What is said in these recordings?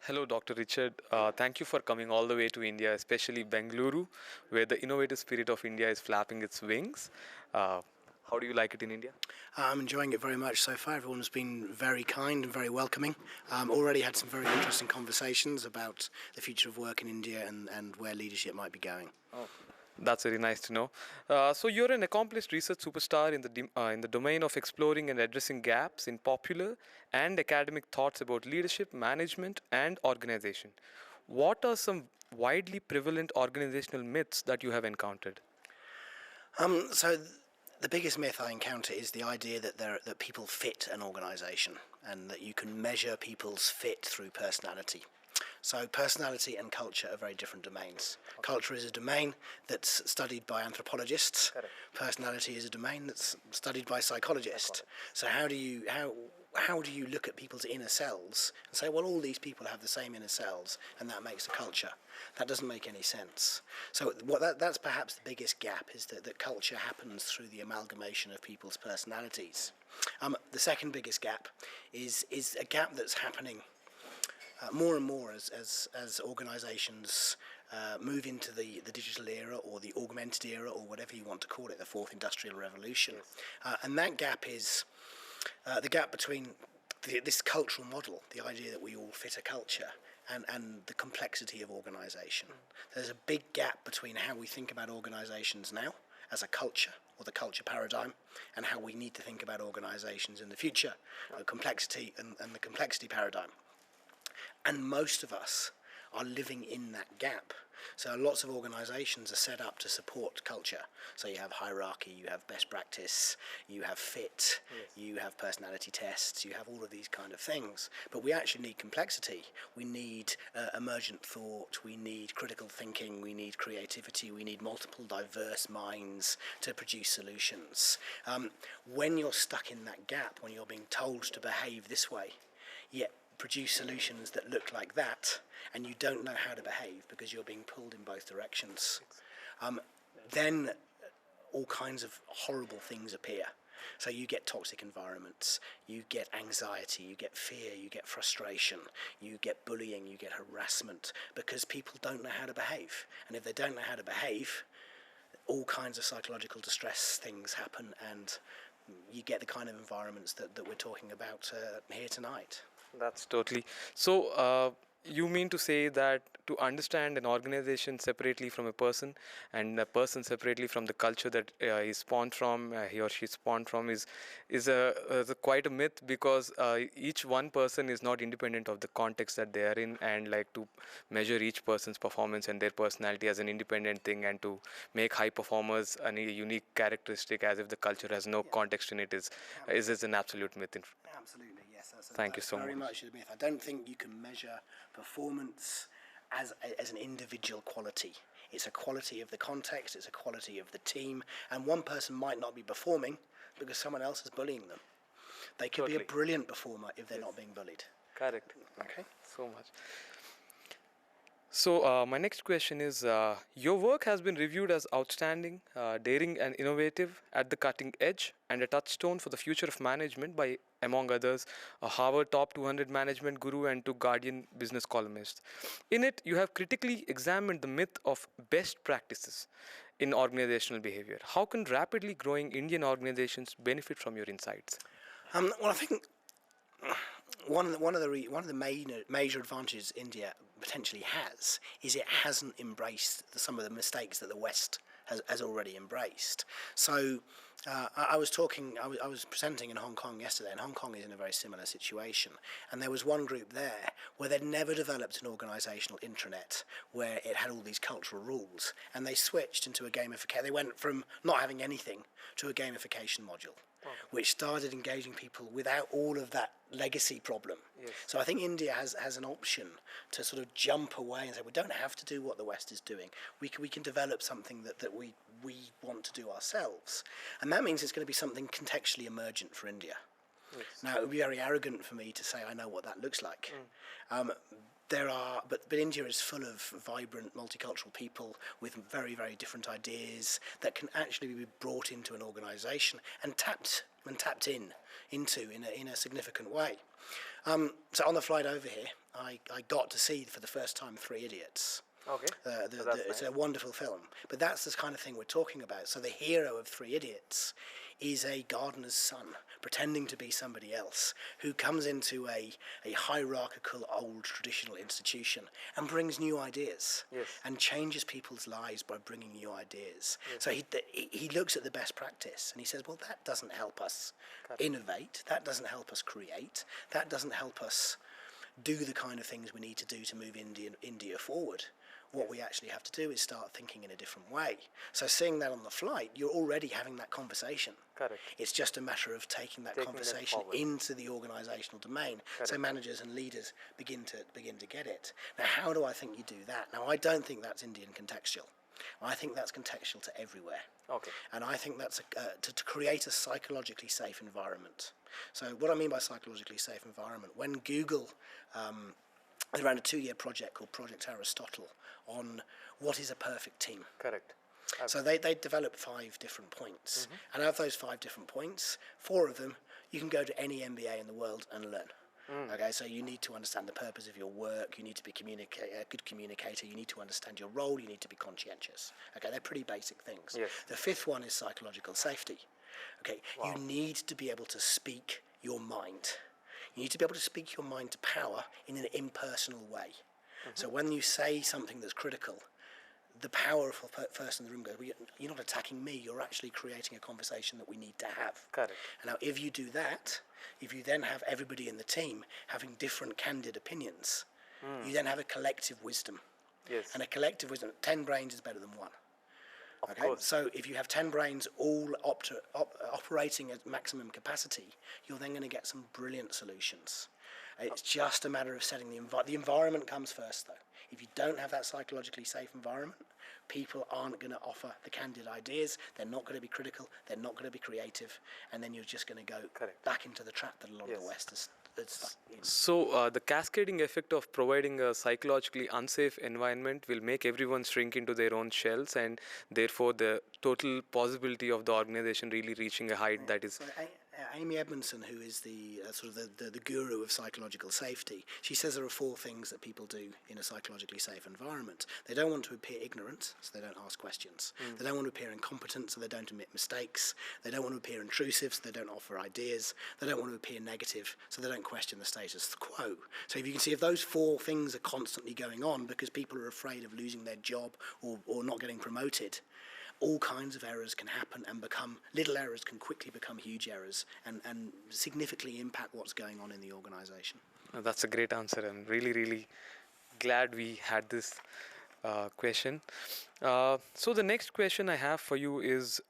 Hello, Dr. Richard. Thank you for coming all the way to India, especially Bengaluru, where the innovative spirit of India is flapping its wings. How do you like it in India? I'm enjoying it very much so far. Everyone's been very kind and very welcoming. Already had some very interesting conversations about the future of work in India and where leadership might be going. Oh, that's very nice to know. So you're an accomplished research superstar in the domain of exploring and addressing gaps in popular and academic thoughts about leadership, management, and organization. What are some widely prevalent organizational myths that you have encountered? So the biggest myth I encounter is the idea that people fit an organisation and that you can measure people's fit through personality. So personality and culture are very different domains. Okay. Culture is a domain that's studied by anthropologists. Correct. Personality is a domain that's studied by psychologists. So how do you look at people's inner selves and say, well, all these people have the same inner selves and that makes a culture? That doesn't make any sense. So that's perhaps the biggest gap, is that culture happens through the amalgamation of people's personalities. The second biggest gap is a gap that's happening more and more as organisations move into the digital era or the augmented era or whatever you want to call it, the fourth industrial revolution. Yes. And that gap is the gap between this cultural model, the idea that we all fit a culture, and the complexity of organisation. There's a big gap between how we think about organisations now as a culture, or the culture paradigm, and how we need to think about organisations in the future, complexity and the complexity paradigm. And most of us are living in that gap. So lots of organisations are set up to support culture. So you have hierarchy, you have best practice, you have fit, yes. You have personality tests, you have all of these kind of things. But we actually need complexity. We need emergent thought, we need critical thinking, we need creativity, we need multiple diverse minds to produce solutions. When you're stuck in that gap, when you're being told to behave this way, yet produce solutions that look like that, and you don't know how to behave because you're being pulled in both directions, then all kinds of horrible things appear. So you get toxic environments, you get anxiety, you get fear, you get frustration, you get bullying, you get harassment, because people don't know how to behave. And if they don't know how to behave, all kinds of psychological distress things happen, and you get the kind of environments that we're talking about here tonight. That's totally. So, you mean to say that to understand an organization separately from a person and a person separately from the culture that is spawned from, he or she spawned from, is quite a myth, because each one person is not independent of the context that they are in, and like to measure each person's performance and their personality as an independent thing, and to make high performers a unique characteristic as if the culture has no context in it is an absolute myth. Absolutely, yes. Thank you so much. Very much a myth. I don't think you can measure performance as an individual quality. It's a quality of the context, it's a quality of the team, and one person might not be performing because someone else is bullying them. They could be a brilliant performer if they're not being bullied. Correct. Okay. So much. So my next question is, your work has been reviewed as outstanding, daring and innovative, at the cutting edge, and a touchstone for the future of management by, among others, a Harvard top 200 management guru and two Guardian business columnists. In it, you have critically examined the myth of best practices in organizational behavior. How can rapidly growing Indian organizations benefit from your insights? Well, I think one of the major advantages India potentially has is it hasn't embraced some of the mistakes that the West has already embraced. So I was presenting in Hong Kong yesterday, and Hong Kong is in a very similar situation. And there was one group there where they'd never developed an organisational intranet where it had all these cultural rules, and they switched into a gamification. They went from not having anything to a gamification module, which started engaging people without all of that legacy problem. Yes. So I think India has an option to sort of jump away and say, we don't have to do what the West is doing. We can develop something that we want to do ourselves. And that means it's going to be something contextually emergent for India. Yes. Now, it would be very arrogant for me to say I know what that looks like. There are, but India is full of vibrant, multicultural people with very, very different ideas that can actually be brought into an organisation and tapped into in a significant way. So on the flight over here, I got to see for the first time Three Idiots. Okay. It's a wonderful film, but that's the kind of thing we're talking about. So the hero of Three Idiots is a gardener's son pretending to be somebody else who comes into a hierarchical, old, traditional institution and brings new ideas. Yes. And changes people's lives by bringing new ideas. Yes. So he looks at the best practice and he says, well, that doesn't help us innovate, that doesn't help us create, that doesn't help us do the kind of things we need to do to move India forward. What we actually have to do is start thinking in a different way. So seeing that on the flight, you're already having that conversation. Correct. It's just a matter of taking that conversation into the organisational domain. Correct. So managers and leaders begin to get it. Now, how do I think you do that? Now, I don't think that's Indian contextual. I think that's contextual to everywhere. Okay. And I think that's to create a psychologically safe environment. So what I mean by psychologically safe environment, when Google they ran a 2-year project called Project Aristotle on what is a perfect team. Correct. So they developed 5 different points. Mm-hmm. And out of those 5 different points, 4 of them, you can go to any MBA in the world and learn. Okay, so you need to understand the purpose of your work, you need to be a good communicator, you need to understand your role, you need to be conscientious. Okay, they're pretty basic things. Yes. The 5th one is psychological safety. Okay, wow. You need to be able to speak your mind. You need to be able to speak your mind to power in an impersonal way. Mm-hmm. So when you say something that's critical, the powerful person in the room goes, well, you're not attacking me, you're actually creating a conversation that we need to have. Correct. And now if you do that, if you then have everybody in the team having different candid opinions, you then have a collective wisdom. Yes. And a collective wisdom, 10 brains is better than 1. Okay, so if you have 10 brains all operating at maximum capacity, you're then going to get some brilliant solutions. It's just a matter of setting the environment comes first, though. If you don't have that psychologically safe environment, people aren't going to offer the candid ideas, they're not going to be critical, they're not going to be creative, and then you're just going to go back into the trap that a lot of the West is stuck in. So the cascading effect of providing a psychologically unsafe environment will make everyone shrink into their own shells, and therefore the total possibility of the organization really reaching a height that is... Amy Edmondson, who is the the guru of psychological safety, she says there are 4 things that people do in a psychologically safe environment. They don't want to appear ignorant, so they don't ask questions. They don't want to appear incompetent, so they don't admit mistakes. They don't want to appear intrusive, so they don't offer ideas. They don't want to appear negative, so they don't question the status quo. So if you can see, if those 4 things are constantly going on because people are afraid of losing their job or not getting promoted, all kinds of errors can happen and little errors can quickly become huge errors and significantly impact what's going on in the organization. That's a great answer. I'm really, really glad we had this question. So the next question I have for you is,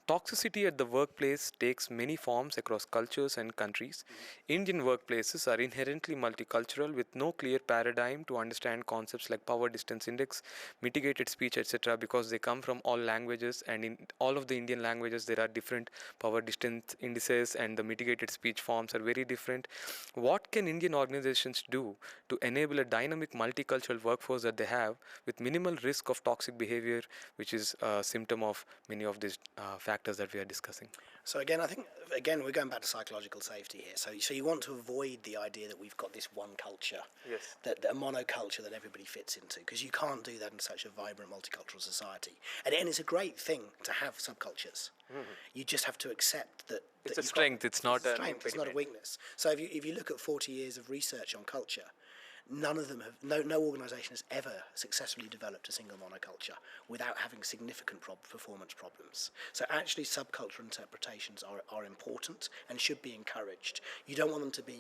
toxicity at the workplace takes many forms across cultures and countries. Indian workplaces are inherently multicultural with no clear paradigm to understand concepts like power distance index, mitigated speech, etc., because they come from all languages, and in all of the Indian languages there are different power distance indices and the mitigated speech forms are very different. What can Indian organizations do to enable a dynamic multicultural workforce that they have with minimal risk of toxic behavior, which is a symptom of many of these factors that we are discussing? So again, I think we're going back to psychological safety here. So you want to avoid the idea that we've got this one culture, that a monoculture that everybody fits into, because you can't do that in such a vibrant multicultural society. And it's a great thing to have subcultures. You just have to accept that it's a strength. It's not a strength. It's not a weakness. So if you look at 40 years of research on culture, none of them no organisation has ever successfully developed a single monoculture without having significant performance problems. So actually subcultural interpretations are important and should be encouraged. You don't want them to be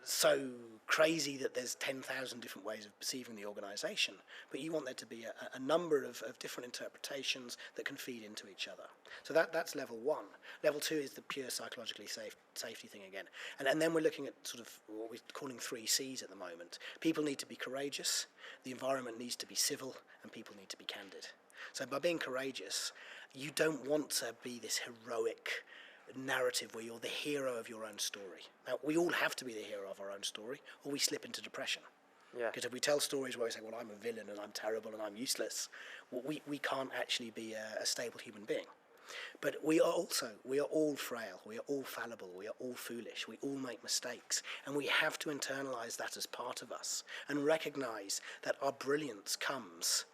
so crazy that there's 10,000 different ways of perceiving the organisation, but you want there to be a number of different interpretations that can feed into each other. So that's level 1. Level 2 is the pure psychologically safety thing again. And then we're looking at sort of what we're calling 3 C's at the moment. People need to be courageous, the environment needs to be civil, and people need to be candid. So by being courageous, you don't want to be this heroic narrative where you're the hero of your own story. Now, we all have to be the hero of our own story, or we slip into depression. Yeah. Because if we tell stories where we say, well, I'm a villain and I'm terrible and I'm useless, well, we can't actually be a stable human being. But we are all frail, we are all fallible, we are all foolish, we all make mistakes, and we have to internalize that as part of us and recognize that our brilliance comes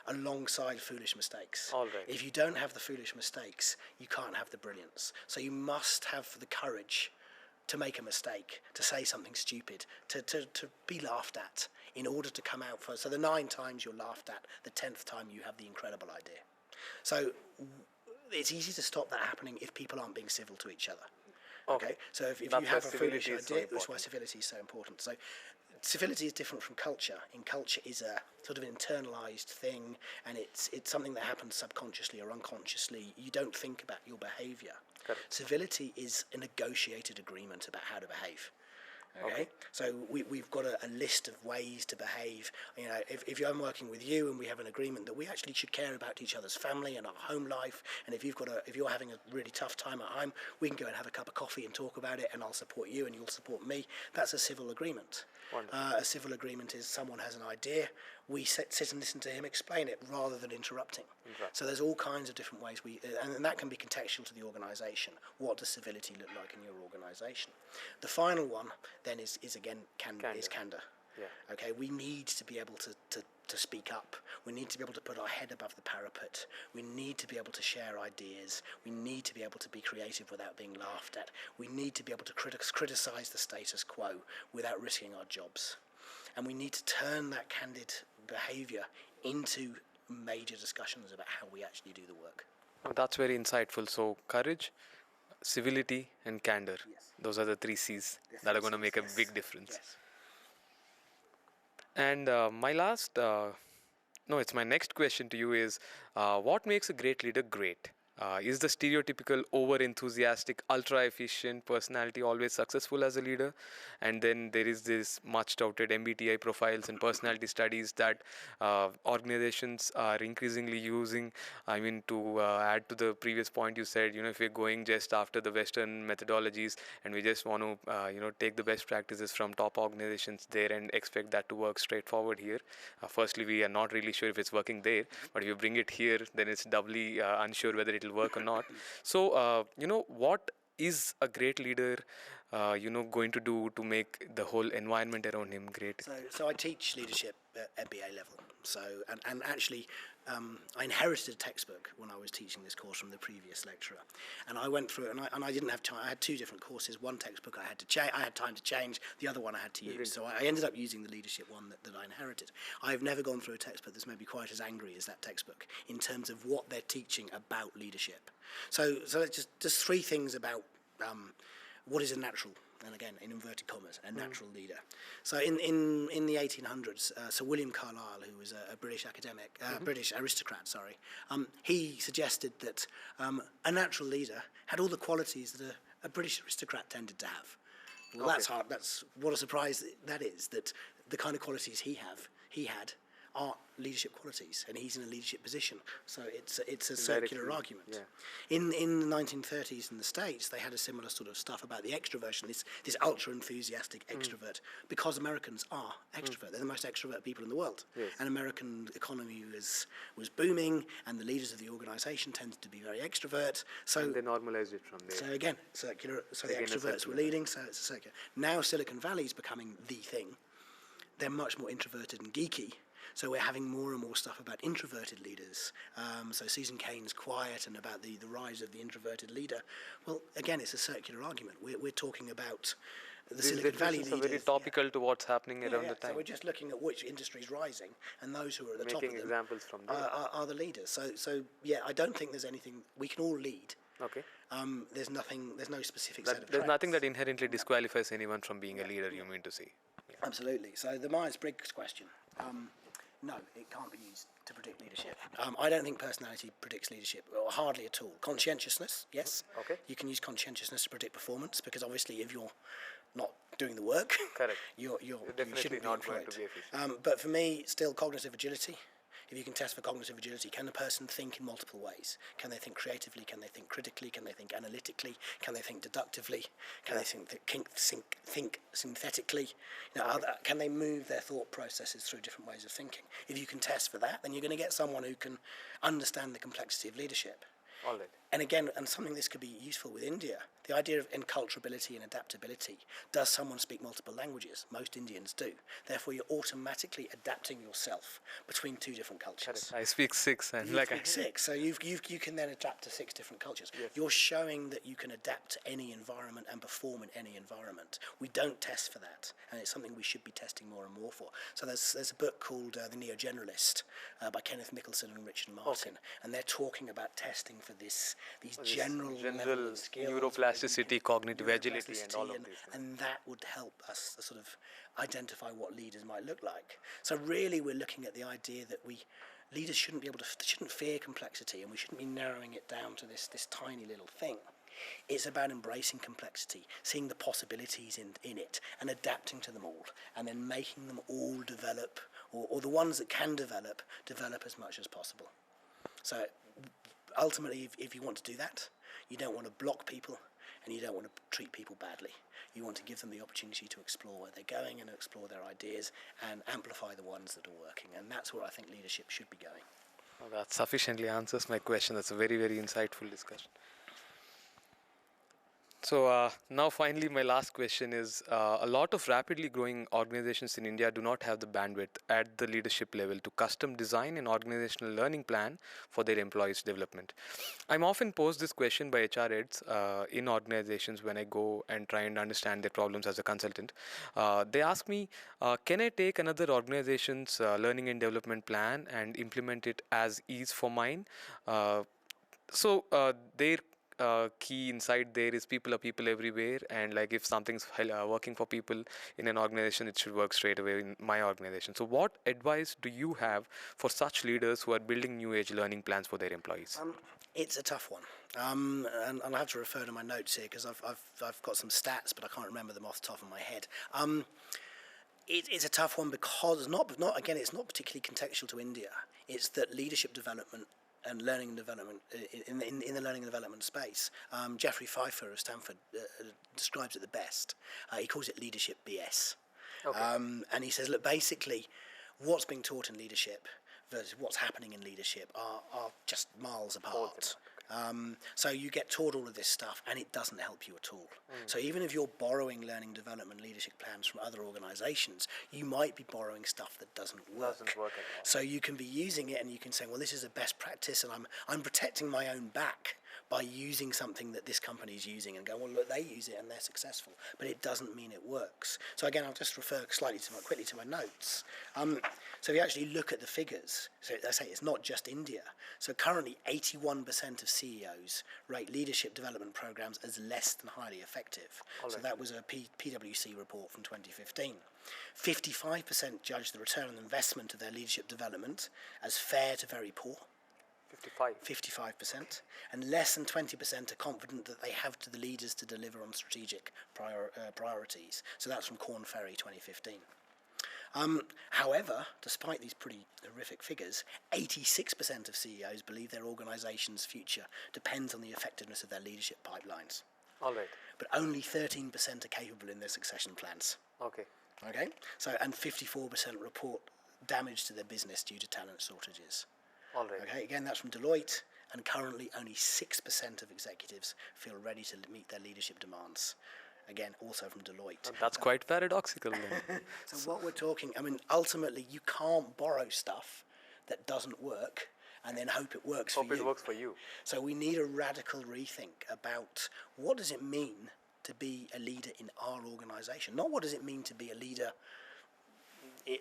alongside foolish mistakes. All right. If you don't have the foolish mistakes, you can't have the brilliance. So you must have the courage to make a mistake, to say something stupid, to be laughed at in order to come out first. So the 9 times you're laughed at, the 10th time you have the incredible idea. So it's easy to stop that happening if people aren't being civil to each other. Okay? So if you have a foolish idea, that's why civility is so important. So civility is different from culture. In culture is a sort of internalized thing, and it's something that happens subconsciously or unconsciously. You don't think about your behavior. Correct. Civility is a negotiated agreement about how to behave. Okay? So we've got a list of ways to behave. You know, if I'm working with you and we have an agreement that we actually should care about each other's family and our home life, and if you're having a really tough time at home, we can go and have a cup of coffee and talk about it, and I'll support you and you'll support me. That's a civil agreement. A civil agreement is someone has an idea, we sit and listen to him explain it rather than interrupting. So there's all kinds of different ways and that can be contextual to the organisation. What does civility look like in your organisation? The final one then is again candor. Yeah. Okay, we need to be able to speak up. We need to be able to put our head above the parapet. We need to be able to share ideas. We need to be able to be creative without being laughed at. We need to be able to criticise the status quo without risking our jobs. And we need to turn that candid behaviour into major discussions about how we actually do the work. Oh, that's very insightful. So courage, civility, and candor. Yes. Those are the 3 C's that are going to make a big difference. Yes. And it's my next question to you is, what makes a great leader great? Is the stereotypical over-enthusiastic, ultra-efficient personality always successful as a leader? And then there is this much-touted MBTI profiles and personality studies that organizations are increasingly using. I mean, to add to the previous point you said, if we're going just after the Western methodologies and we just want to, take the best practices from top organizations there and expect that to work straightforward here. Firstly, we are not really sure if it's working there, but if you bring it here, then it's doubly unsure whether it'll work or not. So, what is a great leader, going to do to make the whole environment around him great? So I teach leadership at MBA level. So, and actually, I inherited a textbook when I was teaching this course from the previous lecturer, and I went through it, and I didn't have time. I had 2 different courses. One textbook I had time to change. The other one I had to use. So I ended up using the leadership one that I inherited. I've never gone through a textbook that's maybe quite as angry as that textbook in terms of what they're teaching about leadership. So it's just 3 things about what is a natural, and again in inverted commas, a natural leader. So in the 1800s, Sir William Carlyle, who was a British academic, British aristocrat, he suggested that a natural leader had all the qualities that a British aristocrat tended to have. Well, that's hard. That's what a surprise that is. That the kind of qualities he had are leadership qualities, and he's in a leadership position. So it's a circular argument. Yeah. In the 1930s in the States, they had a similar sort of stuff about the extroversion, this ultra enthusiastic extrovert, because Americans are extrovert. They're the most extrovert people in the world. Yes. And American economy was booming, and the leaders of the organization tended to be very extrovert. So and they normalized it from there. So again, circular. So the extroverts were leading. So it's a circular. Now Silicon Valley is becoming the thing. They're much more introverted and geeky. So we're having more and more stuff about introverted leaders. So Susan Cain's quiet and about the rise of the introverted leader. Well, again, it's a circular argument. We're talking about the Silicon Valley leaders. These are very topical to what's happening around the time. So we're just looking at which industry is rising, and those who are at the top of them examples from there. Are the leaders. So I don't think there's anything, we can all lead. Okay. There's no specific set of There's traits. nothing that inherently disqualifies anyone from being a leader, you mean to say? Yeah. Absolutely. So the Myers-Briggs question. No, it can't be used to predict leadership. I don't think personality predicts leadership, or hardly at all. Conscientiousness, yes. Okay. You can use conscientiousness to predict performance, because obviously if you're not doing the work, correct, you definitely shouldn't not be going employed. to be efficient. But for me, still cognitive agility If you can test for cognitive agility, can the person think in multiple ways? Can they think creatively? Can they think critically? Can they think analytically? Can they think deductively? Can they think synthetically? Can they move their thought processes through different ways of thinking? If you can test for that, then you're going to get someone who can understand the complexity of leadership. All right. And again, and something this could be useful with India, the idea of enculturability and adaptability. Does someone speak multiple languages? Most Indians do. Therefore, you're automatically adapting yourself between two different cultures. Correct. I speak 6 and You speak 6, so you can then adapt to 6 different cultures. Yes. You're showing that you can adapt to any environment and perform in any environment. We don't test for that, and it's something we should be testing more and more for. So there's a book called The Neo-Generalist by Kenneth Mickelson and Richard Martin, and they're talking about testing for these general level of skills, neuroplasticity, cognitive agility, and all of these. and that would help us sort of identify what leaders might look like. So really, we're looking at the idea that leaders shouldn't fear complexity, and we shouldn't be narrowing it down to this tiny little thing. It's about embracing complexity, seeing the possibilities in it, and adapting to them all, and then making them all develop, or the ones that can develop as much as possible. So ultimately, if you want to do that, you don't want to block people, and you don't want to treat people badly. You want to give them the opportunity to explore where they're going and explore their ideas and amplify the ones that are working. And that's where I think leadership should be going. Well, that sufficiently answers my question. That's a very, very insightful discussion. So now finally my last question is, a lot of rapidly growing organizations in India do not have the bandwidth at the leadership level to custom design an organizational learning plan for their employees' development. I'm often posed this question by HR heads in organizations when I go and try and understand their problems as a consultant. They ask me, can I take another organization's learning and development plan and implement it as is for mine? Their key insight there is people are people everywhere, and like if something's working for people in an organization, it should work straight away in my organization. So what advice do you have for such leaders who are building new age learning plans for their employees? It's a tough one, and I have to refer to my notes here because I've got some stats, but I can't remember them off the top of my head. It's a tough one because it's not particularly contextual to India. It's that leadership development and learning and development in the learning and development space. Jeffrey Pfeiffer of Stanford describes it the best. He calls it leadership BS. Okay. And he says, look, basically, what's being taught in leadership versus what's happening in leadership are just miles apart. So you get taught all of this stuff and it doesn't help you at all. So even if you're borrowing learning, development, leadership plans from other organizations, you might be borrowing stuff that doesn't work. Doesn't work at all. So you can be using it and you can say, well, this is a best practice and I'm protecting my own back by using something that this company is using, and go, well, look, they use it and they're successful, but it doesn't mean it works. So again, I'll just refer quickly to my notes. So if you actually look at the figures, so I say it's not just India. So currently 81% of CEOs rate leadership development programs as less than highly effective. So that was a PwC report from 2015. 55% judge the return on investment of their leadership development as fair to very poor. 55%, and less than 20% are confident that they have to the leaders to deliver on strategic priorities. So that's from Korn Ferry 2015. However, despite these pretty horrific figures, 86% of CEOs believe their organization's future depends on the effectiveness of their leadership pipelines. All right. But only 13% are capable in their succession plans. Okay. So, and 54% report damage to their business due to talent shortages. All right. Okay, again, that's from Deloitte, and currently only 6% of executives feel ready to meet their leadership demands. Again, also from Deloitte. That's quite paradoxical then. So what we're talking, ultimately, you can't borrow stuff that doesn't work and then hope it works for you. Hope it works for you. So we need a radical rethink about what does it mean to be a leader in our organisation? Not what does it mean to be a leader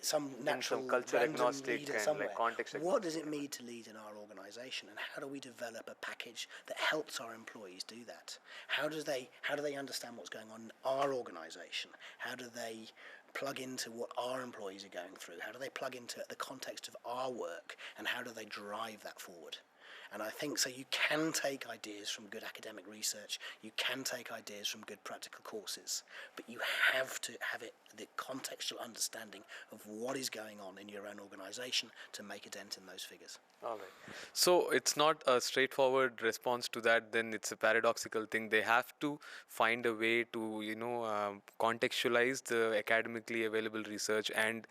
some natural culture agnostic leader and somewhere. like context agnostic. What does it mean to lead in our organisation, and how do we develop a package that helps our employees do that? How do they understand what's going on in our organisation? How do they plug into what our employees are going through? How do they plug into the context of our work, and how do they drive that forward? And I think so you can take ideas from good academic research, you can take ideas from good practical courses, but you have to have the contextual understanding of what is going on in your own organisation to make a dent in those figures. All right. So it's not a straightforward response to that. Then it's a paradoxical thing. They have to find a way to, contextualize the academically available research and,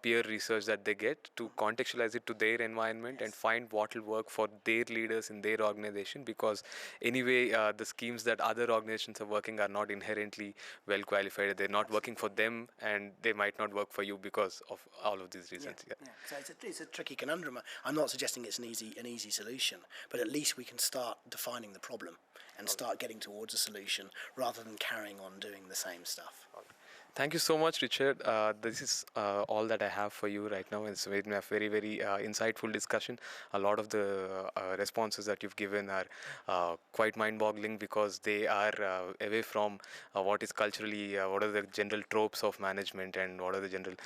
peer research that they get to contextualize it to their environment and find what will work for their leaders in their organization. Because anyway, the schemes that other organizations are working are not inherently well qualified. They're not working for them, and they might not work for you because of all of these reasons. Yeah. So it's a tricky conundrum. I'm not suggesting it's an easy solution, but at least we can start defining the problem and start getting towards a solution rather than carrying on doing the same stuff. Thank you so much, Richard. This is all that I have for you right now. It's been a very, very insightful discussion. A lot of the responses that you've given are quite mind-boggling because they are away from what is culturally, what are the general tropes of management and what are the general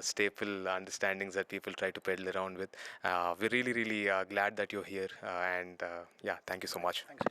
staple understandings that people try to peddle around with. We're really, really glad that you're here. And yeah, thank you so much. Thanks.